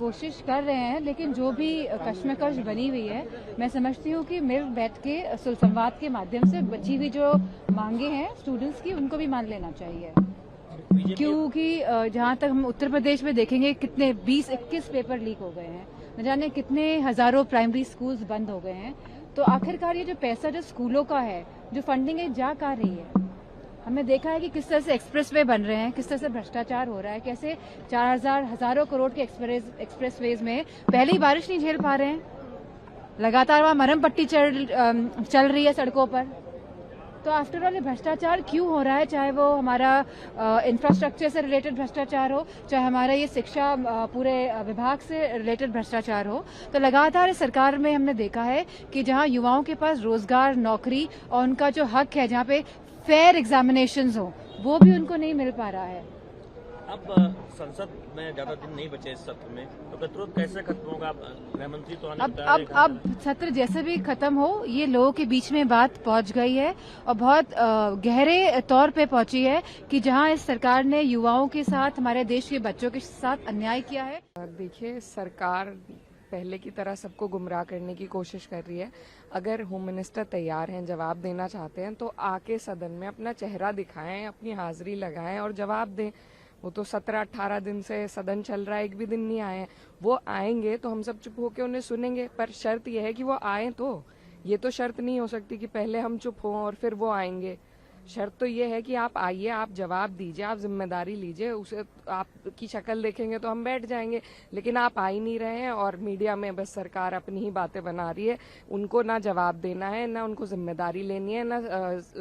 कोशिश कर रहे हैं, लेकिन जो भी कश्मकश बनी हुई है, मैं समझती हूँ कि मिल बैठ के सुलसंवाद के माध्यम से बची हुई जो मांगे हैं स्टूडेंट्स की, उनको भी मान लेना चाहिए। क्योंकि जहाँ तक हम उत्तर प्रदेश में देखेंगे, कितने 20-21 पेपर लीक हो गए हैं, न जाने कितने हजारों प्राइमरी स्कूल्स बंद हो गए हैं। तो आखिरकार ये जो पैसा जो स्कूलों का है, जो फंडिंग है, जा कहाँ रही है? हमने देखा है कि किस तरह से एक्सप्रेसवे बन रहे हैं, किस तरह से भ्रष्टाचार हो रहा है, कैसे 4000 हजारों करोड़ के एक्सप्रेसवेज में पहले ही बारिश नहीं झेल पा रहे हैं, लगातार वहां मरहम पट्टी चल रही है सड़कों पर। तो आफ्टर ऑल ये भ्रष्टाचार क्यों हो रहा है? चाहे वो हमारा इंफ्रास्ट्रक्चर से रिलेटेड भ्रष्टाचार हो, चाहे हमारा ये शिक्षा पूरे विभाग से रिलेटेड भ्रष्टाचार हो, तो लगातार सरकार में हमने देखा है कि जहां युवाओं के पास रोजगार, नौकरी और उनका जो हक है, जहां पे फेयर एग्जामिनेशंस हो, वो भी उनको नहीं मिल पा रहा है। अब संसद में ज्यादा दिन नहीं बचे इस सत्र में, तो गतिरोध कैसे खत्म होगा? गृह मंत्री तो अब सत्र जैसे भी खत्म हो, ये लोगों के बीच में बात पहुंच गई है और बहुत गहरे तौर पे पहुंची है कि जहां इस सरकार ने युवाओं के साथ, हमारे देश के बच्चों के साथ अन्याय किया है। देखिए, सरकार पहले की तरह सबको गुमराह करने की कोशिश कर रही है। अगर होम मिनिस्टर तैयार हैं, जवाब देना चाहते हैं, तो आके सदन में अपना चेहरा दिखाएं, अपनी हाजिरी लगाएं और जवाब दें। वो तो 17-18 दिन से सदन चल रहा है, एक भी दिन नहीं आए हैं। वो आएंगे तो हम सब चुप होकर उन्हें सुनेंगे, पर शर्त यह है कि वो आए। तो ये तो शर्त नहीं हो सकती कि पहले हम चुप हों और फिर वो आएंगे। शर्त तो ये है कि आप आइए, आप जवाब दीजिए, आप जिम्मेदारी लीजिए। उसे आपकी शक्ल देखेंगे तो हम बैठ जाएंगे, लेकिन आप आ ही नहीं रहे हैं और मीडिया में बस सरकार अपनी ही बातें बना रही है। उनको ना जवाब देना है, ना उनको जिम्मेदारी लेनी है, ना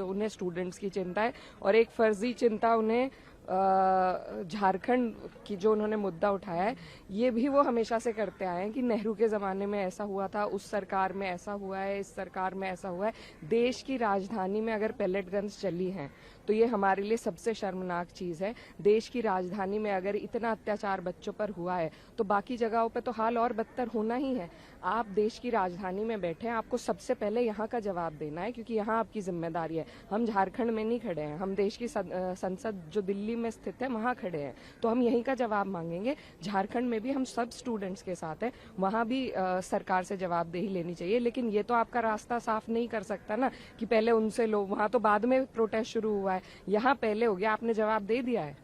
उन्हें स्टूडेंट्स की चिंता है, और एक फर्जी चिंता उन्हें झारखंड की जो उन्होंने मुद्दा उठाया है, ये भी वो हमेशा से करते आए हैं कि नेहरू के जमाने में ऐसा हुआ था, उस सरकार में ऐसा हुआ है, इस सरकार में ऐसा हुआ है। देश की राजधानी में अगर पैलेट गन्स चली हैं तो ये हमारे लिए सबसे शर्मनाक चीज है। देश की राजधानी में अगर इतना अत्याचार बच्चों पर हुआ है तो बाकी जगहों पर तो हाल और बदतर होना ही है। आप देश की राजधानी में बैठे हैं, आपको सबसे पहले यहाँ का जवाब देना है, क्योंकि यहाँ आपकी जिम्मेदारी है। हम झारखंड में नहीं खड़े हैं, हम देश की संसद जो दिल्ली में स्थित है वहाँ खड़े हैं, तो हम यहीं का जवाब मांगेंगे। झारखंड में भी हम सब स्टूडेंट्स के साथ हैं, वहाँ भी सरकार से जवाबदेही लेनी चाहिए। लेकिन ये तो आपका रास्ता साफ नहीं कर सकता ना कि पहले उनसे लो, वहाँ तो बाद में प्रोटेस्ट शुरू हुआ है, यहाँ पहले हो गया। आपने जवाब दे दिया है,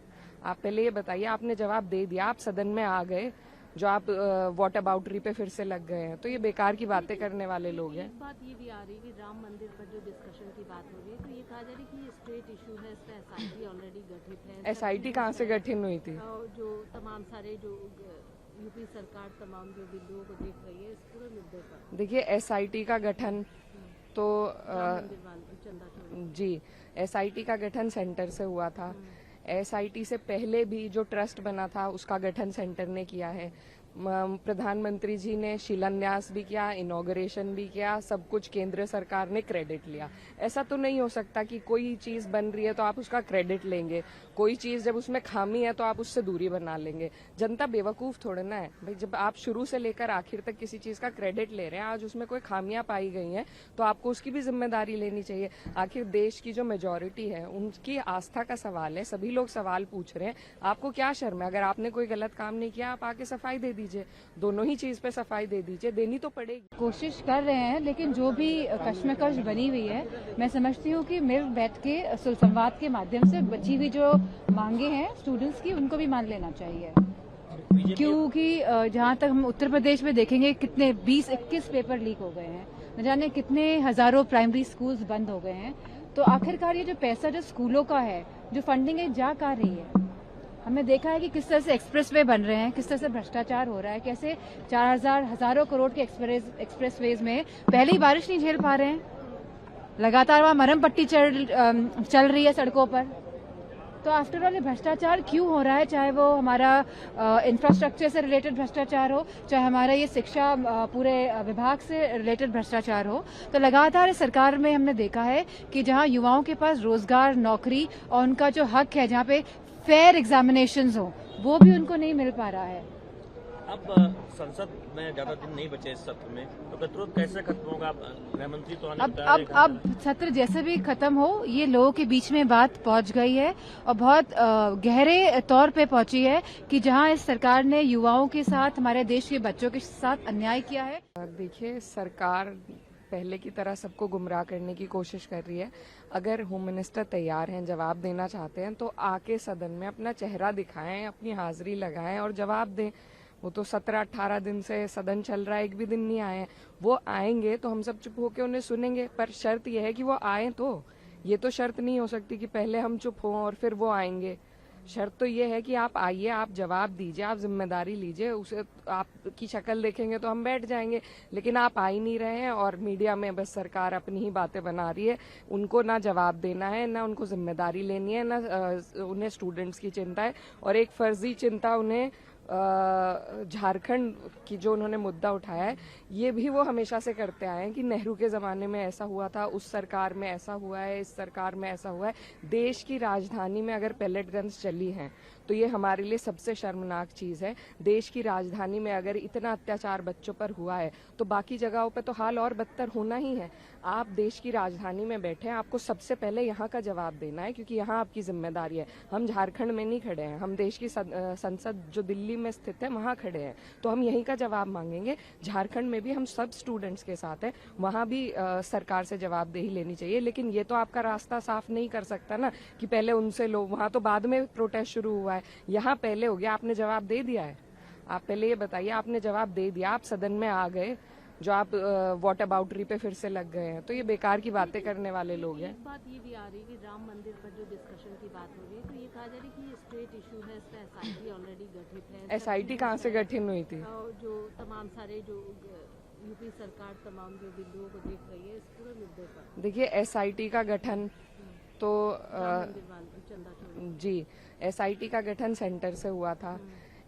आप पहले ये बताइए, आपने जवाब दे दिया, आप सदन में आ गए, जो आप वॉट अबाउटरी पे फिर से लग गए हैं, तो ये बेकार की बातें करने वाले लोग हैं। एक बात ये भी आ रही है कि राम मंदिर पर जो डिस्कशन की बात हो रही है, तो ये कहा जा रहा है कि ये स्टेट इशू है, इस पर SIT ऑलरेडी गठित है। SIT कहाँ से गठित हुई थी? जो तमाम सारे जो यूपी सरकार तमाम जो बिंदुओं को देख रही है इस पूरे मुद्दे पर। देखिए, SIT का गठन तो जी, SIT का गठन सेंटर से हुआ था। SIT से पहले भी जो ट्रस्ट बना था उसका गठन सेंटर ने किया है। प्रधानमंत्री जी ने शिलान्यास भी किया, इनॉग्रेशन भी किया, सब कुछ केंद्र सरकार ने क्रेडिट लिया। ऐसा तो नहीं हो सकता कि कोई चीज बन रही है तो आप उसका क्रेडिट लेंगे, कोई चीज जब उसमें खामी है तो आप उससे दूरी बना लेंगे। जनता बेवकूफ थोड़ा ना है भाई, जब आप शुरू से लेकर आखिर तक किसी चीज का क्रेडिट ले रहे हैं, आज उसमें कोई खामियां पाई गई हैं तो आपको उसकी भी जिम्मेदारी लेनी चाहिए। आखिर देश की जो मेजोरिटी है उनकी आस्था का सवाल है, सभी लोग सवाल पूछ रहे हैं, आपको क्या शर्म है? अगर आपने कोई गलत काम नहीं किया, आप आके सफाई दे दीजिए, दोनों ही चीज पे सफाई दे दीजिए, देनी तो पड़ेगी। कोशिश कर रहे हैं, लेकिन जो भी कश्मकश बनी हुई है, मैं समझती हूँ कि मिल बैठ के सुलसंवाद के माध्यम से बची हुई जो मांगे हैं स्टूडेंट्स की, उनको भी मान लेना चाहिए। क्योंकि जहां तक हम उत्तर प्रदेश में देखेंगे, कितने 20-21 पेपर लीक हो गए हैं, न जाने कितने हजारों प्राइमरी स्कूल्स बंद हो गए हैं। तो आखिरकार ये जो पैसा जो स्कूलों का है, जो फंडिंग है, जा कहाँ रही है? हमने देखा है कि किस तरह से एक्सप्रेसवे बन रहे हैं, किस तरह से भ्रष्टाचार हो रहा है, कैसे 4000 हजारों करोड़ के एक्सप्रेसवेज में पहले ही बारिश नहीं झेल पा रहे हैं, लगातार वहां मरहम पट्टी चल रही है सड़कों पर। तो आफ्टर ऑल ये भ्रष्टाचार क्यों हो रहा है? चाहे वो हमारा इंफ्रास्ट्रक्चर से रिलेटेड भ्रष्टाचार हो, चाहे हमारा ये शिक्षा पूरे विभाग से रिलेटेड भ्रष्टाचार हो, तो लगातार सरकार में हमने देखा है कि जहां युवाओं के पास रोजगार, नौकरी और उनका जो हक है, जहां पे फेयर एग्जामिनेशंस हो, वो भी उनको नहीं मिल पा रहा है। अब संसद में ज्यादा दिन नहीं बचे इस सत्र में, तो गतिरोध कैसे खत्म होगा? आप गृह मंत्री तो आने अब सत्र जैसे भी खत्म हो, ये लोगों के बीच में बात पहुंच गई है और बहुत गहरे तौर पे पहुंची है कि जहां इस सरकार ने युवाओं के साथ, हमारे देश के बच्चों के साथ अन्याय किया है। देखिए, सरकार पहले की तरह सबको गुमराह करने की कोशिश कर रही है। अगर होम मिनिस्टर तैयार हैं, जवाब देना चाहते हैं, तो आके सदन में अपना चेहरा दिखाएं, अपनी हाजिरी लगाएं और जवाब दें। वो तो 17-18 दिन से सदन चल रहा है, एक भी दिन नहीं आए हैं। वो आएंगे तो हम सब चुप होकर उन्हें सुनेंगे, पर शर्त यह है कि वो आए। तो ये तो शर्त नहीं हो सकती कि पहले हम चुप हों और फिर वो आएंगे। शर्त तो ये है कि आप आइए, आप जवाब दीजिए, आप जिम्मेदारी लीजिए। उसे आपकी शक्ल देखेंगे तो हम बैठ जाएंगे, लेकिन आप आ ही नहीं रहे हैं और मीडिया में बस सरकार अपनी ही बातें बना रही है। उनको ना जवाब देना है, ना उनको जिम्मेदारी लेनी है, ना उन्हें स्टूडेंट्स की चिंता है, और एक फर्जी चिंता उन्हें झारखंड की जो उन्होंने मुद्दा उठाया है, ये भी वो हमेशा से करते आए हैं कि नेहरू के जमाने में ऐसा हुआ था, उस सरकार में ऐसा हुआ है, इस सरकार में ऐसा हुआ है। देश की राजधानी में अगर पैलेट गन्स चली हैं तो ये हमारे लिए सबसे शर्मनाक चीज है। देश की राजधानी में अगर इतना अत्याचार बच्चों पर हुआ है तो बाकी जगहों पे तो हाल और बदतर होना ही है। आप देश की राजधानी में बैठे हैं, आपको सबसे पहले यहाँ का जवाब देना है, क्योंकि यहाँ आपकी जिम्मेदारी है। हम झारखंड में नहीं खड़े हैं, हम देश की संसद जो दिल्ली में स्थित है वहाँ खड़े हैं, तो हम यहीं का जवाब मांगेंगे। झारखंड में भी हम सब स्टूडेंट्स के साथ हैं, वहाँ भी सरकार से जवाबदेही लेनी चाहिए। लेकिन ये तो आपका रास्ता साफ नहीं कर सकता ना कि पहले उनसे लो, वहाँ तो बाद में प्रोटेस्ट शुरू हुआ है, यहाँ पहले हो गया। आपने जवाब दे दिया है, आप पहले ये बताइए, आपने जवाब दे दिया, आप सदन में आ गए, जो आप वॉट अबाउटरी पे फिर से लग गए हैं, तो ये बेकार की बातें करने वाले लोग हैं। एक बात ये भी आ रही है कि राम मंदिर पर जो डिस्कशन की बात हो रही है, तो ये कहा जा रहा है कि ये स्टेट इशू है, इस पर एसआईटी ऑलरेडी गठित है। एसआईटी कहाँ से गठन हुई थी? जो तमाम सारे जो यूपी सरकार तमाम जो बिंदुओं को देख रही है इस पूरे मुद्दे पर। देखिए, एसआईटी का गठन तो जी, एसआईटी का गठन सेंटर से हुआ था।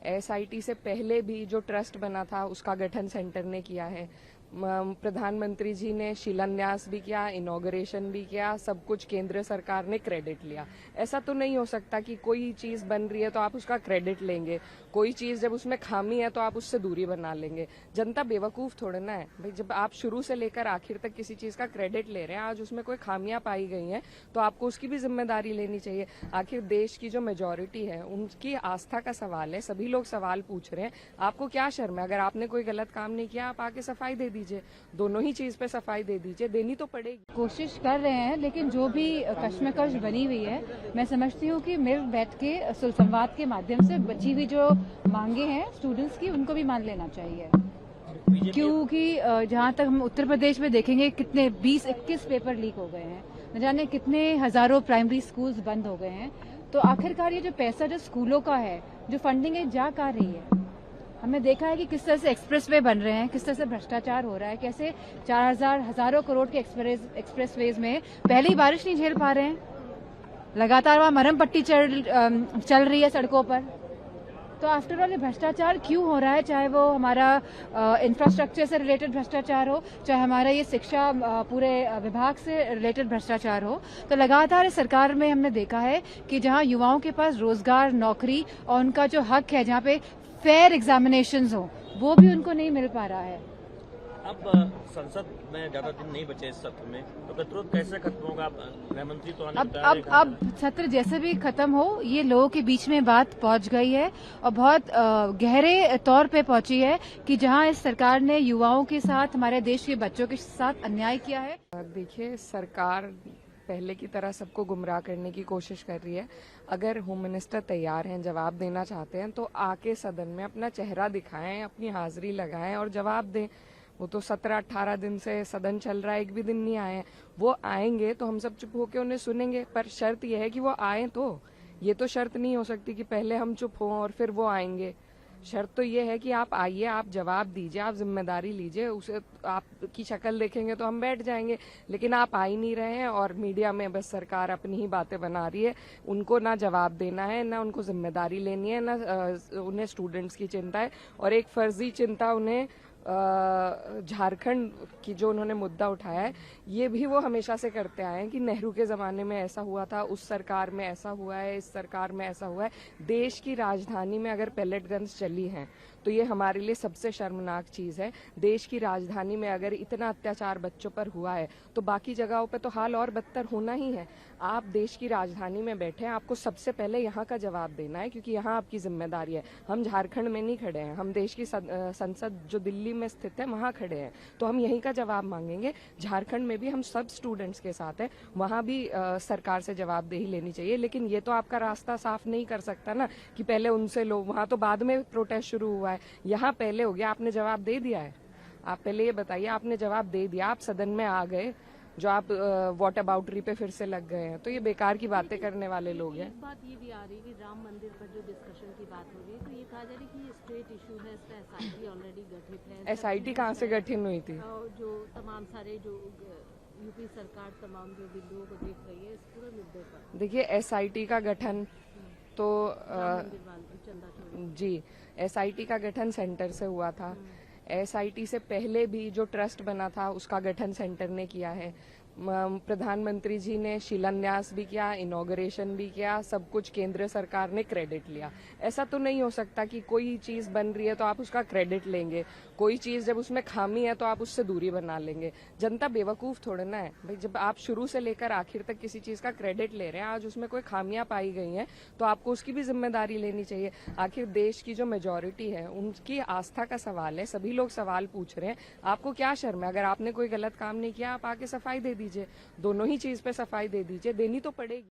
एसआईटी से पहले भी जो ट्रस्ट बना था उसका गठन सेंटर ने किया है। प्रधानमंत्री जी ने शिलान्यास भी किया, इनॉग्रेशन भी किया, सब कुछ केंद्र सरकार ने क्रेडिट लिया। ऐसा तो नहीं हो सकता कि कोई चीज बन रही है तो आप उसका क्रेडिट लेंगे, कोई चीज जब उसमें खामी है तो आप उससे दूरी बना लेंगे। जनता बेवकूफ थोड़ा ना है भाई, जब आप शुरू से लेकर आखिर तक किसी चीज का क्रेडिट ले रहे हैं, आज उसमें कोई खामियां पाई गई हैं तो आपको उसकी भी जिम्मेदारी लेनी चाहिए। आखिर देश की जो मेजोरिटी है उनकी आस्था का सवाल है, सभी लोग सवाल पूछ रहे हैं, आपको क्या शर्म है? अगर आपने कोई गलत काम नहीं किया, आप आके सफाई दे दीजिए, दोनों ही चीज पे सफाई दे दीजिए, देनी तो पड़ेगी। कोशिश कर रहे हैं, लेकिन जो भी कश्मकश बनी हुई है, मैं समझती हूँ कि मिल बैठ के सुलसंवाद के माध्यम से बची हुई जो मांगे हैं स्टूडेंट्स की, उनको भी मान लेना चाहिए। क्योंकि जहाँ तक हम उत्तर प्रदेश में देखेंगे, कितने 20-21 पेपर लीक हो गए हैं, न जाने कितने हजारों प्राइमरी स्कूल्स बंद हो गए हैं। तो आखिरकार ये जो पैसा जो स्कूलों का है, जो फंडिंग है, जा कहाँ रही है? हमने देखा है कि किस तरह से एक्सप्रेसवे बन रहे हैं, किस तरह से भ्रष्टाचार हो रहा है, कैसे 4000 हजारों करोड़ के एक्सप्रेसवेज में पहले ही बारिश नहीं झेल पा रहे हैं, लगातार वहां मरहम पट्टी चल रही है सड़कों पर। तो आफ्टर ऑल ये भ्रष्टाचार क्यों हो रहा है? चाहे वो हमारा इंफ्रास्ट्रक्चर से रिलेटेड भ्रष्टाचार हो, चाहे हमारा ये शिक्षा पूरे विभाग से रिलेटेड भ्रष्टाचार हो, तो लगातार इस सरकार में हमने देखा है कि जहां युवाओं के पास रोजगार, नौकरी और उनका जो हक है, जहां पे फेयर एग्जामिनेशंस हो, वो भी उनको नहीं मिल पा रहा है। अब संसद में ज्यादा दिन नहीं बचे इस सत्र में, तो गतिरोध कैसे खत्म होगा? आप गृह मंत्री तो आने अब सत्र जैसे भी खत्म हो, ये लोगों के बीच में बात पहुंच गई है और बहुत गहरे तौर पे पहुंची है कि जहां इस सरकार ने युवाओं के साथ, हमारे देश के बच्चों के साथ अन्याय किया है। देखिए, सरकार पहले की तरह सबको गुमराह करने की कोशिश कर रही है। अगर होम मिनिस्टर तैयार हैं, जवाब देना चाहते हैं, तो आके सदन में अपना चेहरा दिखाएं, अपनी हाजिरी लगाएं और जवाब दें। वो तो 17-18 दिन से सदन चल रहा है, एक भी दिन नहीं आए हैं। वो आएंगे तो हम सब चुप होकर उन्हें सुनेंगे, पर शर्त यह है कि वो आए। तो ये तो शर्त नहीं हो सकती कि पहले हम चुप हों और फिर वो आएंगे। शर्त तो ये है कि आप आइए, आप जवाब दीजिए, आप जिम्मेदारी लीजिए। उसे आपकी शक्ल देखेंगे तो हम बैठ जाएंगे, लेकिन आप आ ही नहीं रहे हैं और मीडिया में बस सरकार अपनी ही बातें बना रही है। उनको ना जवाब देना है, ना उनको जिम्मेदारी लेनी है, ना उन्हें स्टूडेंट्स की चिंता है, और एक फर्जी चिंता उन्हें झारखंड की जो उन्होंने मुद्दा उठाया है, ये भी वो हमेशा से करते आए हैं कि नेहरू के जमाने में ऐसा हुआ था, उस सरकार में ऐसा हुआ है, इस सरकार में ऐसा हुआ है। देश की राजधानी में अगर पैलेट गन्स चली हैं तो ये हमारे लिए सबसे शर्मनाक चीज है। देश की राजधानी में अगर इतना अत्याचार बच्चों पर हुआ है तो बाकी जगहों पे तो हाल और बदतर होना ही है। आप देश की राजधानी में बैठे हैं, आपको सबसे पहले यहाँ का जवाब देना है, क्योंकि यहाँ आपकी जिम्मेदारी है। हम झारखंड में नहीं खड़े हैं, हम देश की संसद जो दिल्ली में स्थित है वहाँ खड़े हैं, तो हम यहीं का जवाब मांगेंगे। झारखंड में भी हम सब स्टूडेंट्स के साथ हैं, वहाँ भी सरकार से जवाबदेही लेनी चाहिए। लेकिन ये तो आपका रास्ता साफ नहीं कर सकता ना कि पहले उनसे लो, वहाँ तो बाद में प्रोटेस्ट शुरू हुआ है, यहाँ पहले हो गया, आपने जवाब दे दिया है। आप पहले ये बताइए, आपने जवाब दे दिया, आप सदन में आ गए, जो आप वॉट अबाउटरी पे फिर से लग गए हैं, तो ये बेकार की बातें करने वाले लोग हैं। एक बात ये भी आ रही है कि राम मंदिर पर जो डिस्कशन की बात हो रही है, तो ये कहा जा रहा है कि ये स्टेट इशू है, इस पर एसआईटी ऑलरेडी गठित है। एसआईटी कहाँ से गठित हुई थी? और जो तमाम सारे जो यूपी सरकार तमाम जो बिंदुओं को देख रही है इस पूरे मुद्दे पर। देखिए, एसआईटी का गठन तो चंदा चोरी जी, एसआईटी का गठन सेंटर से हुआ था। एसआईटी से पहले भी जो ट्रस्ट बना था उसका गठन सेंटर ने किया है। प्रधानमंत्री जी ने शिलान्यास भी किया, इनॉग्रेशन भी किया, सब कुछ केंद्र सरकार ने क्रेडिट लिया। ऐसा तो नहीं हो सकता कि कोई चीज बन रही है तो आप उसका क्रेडिट लेंगे, कोई चीज जब उसमें खामी है तो आप उससे दूरी बना लेंगे। जनता बेवकूफ थोड़ा ना है भाई, जब आप शुरू से लेकर आखिर तक किसी चीज का क्रेडिट ले रहे हैं, आज उसमें कोई खामियां पाई गई हैं तो आपको उसकी भी जिम्मेदारी लेनी चाहिए। आखिर देश की जो मेजोरिटी है उनकी आस्था का सवाल है, सभी लोग सवाल पूछ रहे हैं, आपको क्या शर्म है? अगर आपने कोई गलत काम नहीं किया, आप आके सफाई दे दीजिए, दोनों ही चीज पे सफाई दे दीजिए, देनी तो पड़ेगी।